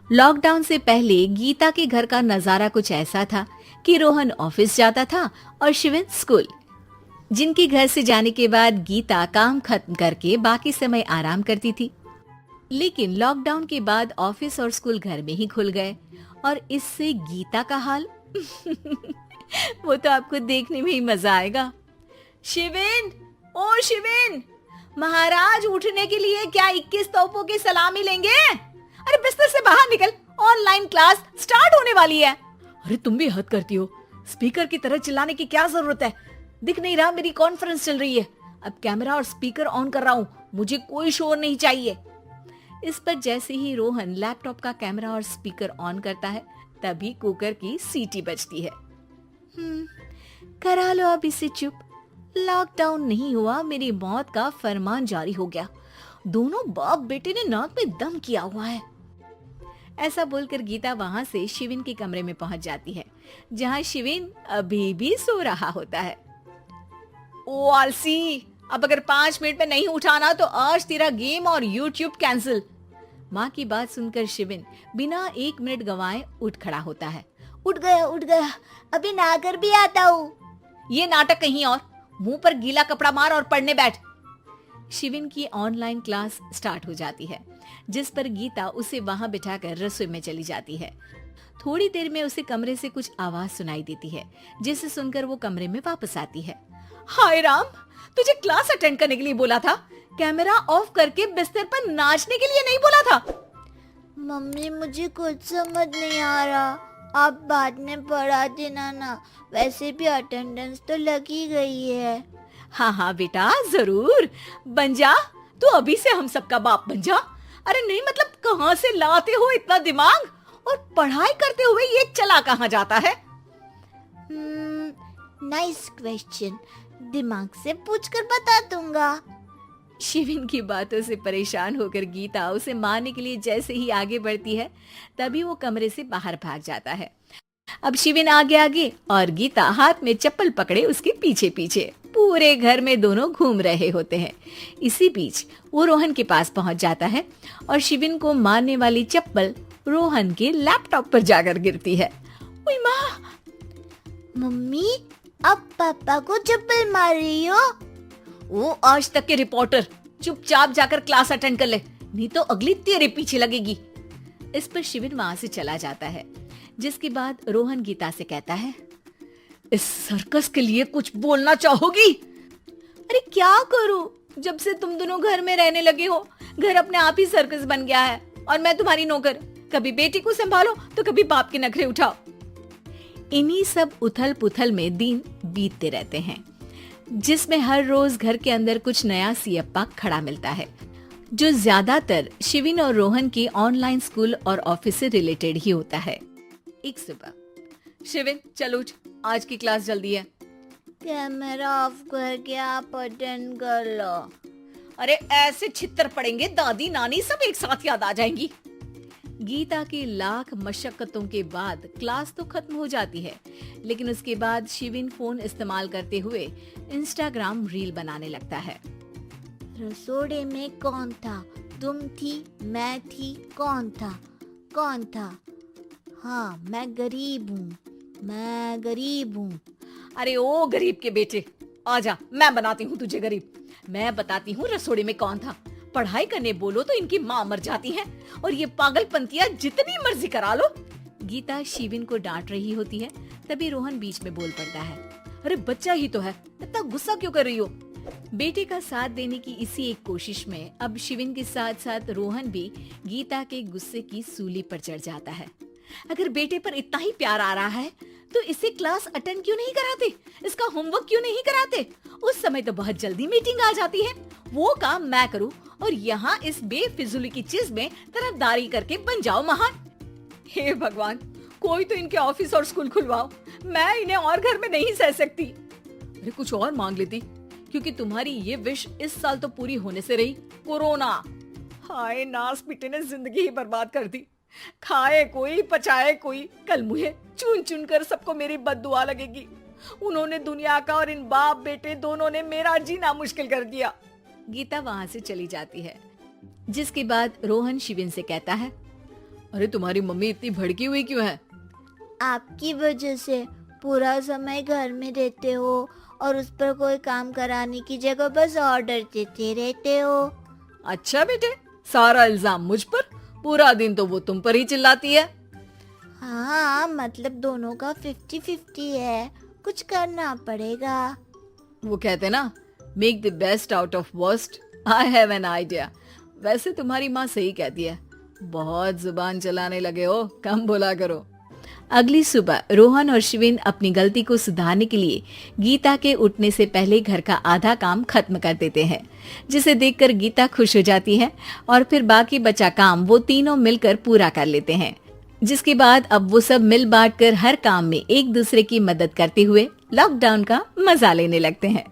Lockdown से पहले गीता के घर का नजारा कुछ ऐसा था कि रोहन ऑफिस जाता था और शिविन स्कूल। जिनके घर से जाने के बाद गीता काम खत्म करके बाकी समय आराम करती थी। लेकिन लॉकडाउन के बाद ऑफिस और स्कूल घर में ही खुल गए और इससे गीता का हाल वो तो आपको देखने में ही मजा आएगा। शिविन, ओ शिविन, महाराज उठने के लिए क्या 21 तोपों की सलामी लेंगे? अरे बिस्तर से बाहर निकल, ऑनलाइन क्लास स्टार्ट होने वाली है। अरे तुम भी हद करती हो, स्पीकर की तरह चिल्लाने की क्या जरूरत है? दिख नहीं रहा मेरी कॉन्फ्रेंस चल रही है। अब कैमरा और स्पीकर ऑन कर रहा हूँ, मुझे कोई शोर नहीं चाहिए। इस पर जैसे ही रोहन लैपटॉप का कैमरा और स्पीकर ऑन करता है तभी कुकर की सीटी बजती है। करा लो अब इसे चुप। लॉकडाउन नहीं हुआ, मेरी मौत का फरमान जारी हो गया। दोनों बाप बेटे ने नाक में दम किया हुआ है। ऐसा बोलकर गीता वहां से शिविन के कमरे में पहुंच जाती है, जहां शिविन अभी भी सो रहा होता है। ओ आलसी, अब अगर 5 मिनट में नहीं उठाना तो आज तेरा गेम और यूट्यूब कैंसिल। माँ की बात सुनकर शिविन बिना 1 मिनट गंवाए उठ खड़ा होता है। उठ गया, अभी नहाकर भी आता हूँ। ये नाटक कहीं और, मुंह पर गीला कपड़ा मार और पढ़ने बैठ। शिविन की ऑनलाइन क्लास स्टार्ट हो जाती है, जिस पर गीता उसे वहां बिठाकर रसोई में चली जाती है। थोड़ी देर में उसे कमरे से कुछ आवाज सुनाई देती है, जिसे सुनकर वो कमरे में वापस आती है। हाय राम, तुझे क्लास अटेंड करने के लिए बोला था, कैमरा ऑफ करके बिस्तर पर नाचने के लिए नहीं बोला था। मम्मी मुझे कुछ समझ नहीं आ रहा, आप बाद में पढ़ा देना ना, वैसे भी अटेंडेंस तो लगी गई है। हाँ बेटा, जरूर बन जा, तू अभी से हम सबका बाप बन जा। अरे नहीं मतलब कहाँ से लाते हो इतना दिमाग, और पढ़ाई करते हुए ये चला कहाँ जाता है? नाइस क्वेश्चन, दिमाग से पूछकर बता दूंगा। शिविन की बातों से परेशान होकर गीता उसे मारने के लिए जैसे ही आगे बढ़ती है तभी वो कमरे से बाहर भाग जाता है। अब शिविन आगे और गीता हाथ में चप्पल पकड़े उसके पीछे पीछे पूरे घर में दोनों घूम रहे होते हैं। इसी बीच वो रोहन के पास पहुंच जाता है और शिविन को मारने वाली चप्पल रोहन के लैपटॉप पर जाकर गिरती है। ओए माँ! मम्मी, अब पापा को चप्पल मार रही हो? वो आज तक के रिपोर्टर, चुपचाप जाकर क्लास अटेंड कर ले, नहीं तो अगली तेरे पीछे लगेगी। इस पर शिविन वहां से चला जाता है, जिसके बाद रोहन गीता से कहता है, इस सर्कस के लिए कुछ बोलना चाहोगी? अरे क्या करूं, जब से तुम दोनों घर में रहने लगे हो, घर अपने आप ही सर्कस बन गया है और मैं तुम्हारी नौकर। कभी बेटी को संभालो तो कभी बाप के नखरे उठाओ। इन्हीं सब उथल पुथल में दिन बीतते रहते हैं, जिसमें हर रोज घर के अंदर कुछ नया सियप्पा खड़ा मिलता है, जो ज्यादातर शिविन और रोहन की ऑनलाइन स्कूल और ऑफिस से रिलेटेड ही होता है। एक सुबह, शिविन चल उठ, आज की क्लास जल्दी है। कैमरा ऑफ करके आप अटेंड कर लो। अरे ऐसे छित्तर पड़ेंगे, दादी नानी सब एक साथ याद आ जाएंगी। गीता की लाख मशक्कतों के बाद क्लास तो खत्म हो जाती है, लेकिन उसके बाद शिविन फोन इस्तेमाल करते हुए इंस्टाग्राम रील बनाने लगता है। रसोड़े में कौन था? तुम थी, मैं थी, कौन था? हाँ, मैं गरीब हूँ। अरे ओ गरीब के बेटे, आजा, मैं बनाती हूँ तुझे गरीब। मैं बताती हूँ रसोड़े में कौन था। पढ़ाई करने बोलो तो इनकी माँ मर जाती है, और ये पागलपंतियाँ जितनी मर्जी करा लो। गीता शिविन को डांट रही होती है, तभी रोहन बीच में बोल पड़ता है। अरे बच्चा ही तो है, इतना गुस्सा क्यों कर रही हो? बेटे का साथ देने की इसी एक कोशिश में अब शिविन के साथ साथ रोहन भी गीता के गुस्से की सूली पर चढ़ जाता है। अगर बेटे पर इतना ही प्यार आ रहा है तो इसे क्लास अटेंड क्यों नहीं कराते, इसका होमवर्क क्यों नहीं कराते? उस समय तो बहुत जल्दी मीटिंग आ जाती है, वो काम मैं करूं और यहाँ इस बेफिजूली की चीज में तरफदारी करके बन जाओ महान। हे भगवान, कोई तो इनके ऑफिस और स्कूल खुलवाओ, मैं इन्हें और घर में नहीं सह सकती। अरे कुछ और मांग लेती, क्योंकि तुम्हारी ये विश इस साल तो पूरी होने से रही, कोरोना। हाय नास बेटे ने जिंदगी ही बर्बाद कर दी। खाए कोई पचाए कोई, कल मुझे चुन चुन कर सबको मेरी बद्दुआ लगेगी। उन्होंने दुनिया का और इन बाप बेटे दोनों ने मेरा जीना मुश्किल कर दिया। गीता वहां से चली जाती है, जिसके बाद रोहन शिविन से कहता है, अरे तुम्हारी मम्मी इतनी भड़की हुई क्यों है? आपकी वजह से पूरा समय घर में रहते हो और उस पर कोई काम कराने की जगह बस ऑर्डर देते रहते हो। अच्छा बेटे, सारा इल्जाम मुझ पर? पूरा दिन तो वो तुम पर ही चिल्लाती है। हाँ, मतलब दोनों का 50-50 है, कुछ करना पड़ेगा। वो कहते ना, make the best out of worst. I have an idea. वैसे तुम्हारी माँ सही कहती है, बहुत जुबान चलाने लगे हो, कम बोला करो। अगली सुबह रोहन और शिविन अपनी गलती को सुधारने के लिए गीता के उठने से पहले घर का आधा काम खत्म कर देते हैं, जिसे देखकर गीता खुश हो जाती है और फिर बाकी बचा काम वो तीनों मिलकर पूरा कर लेते हैं। जिसके बाद अब वो सब मिल बांट कर हर काम में एक दूसरे की मदद करते हुए लॉकडाउन का मजा लेने लगते हैं।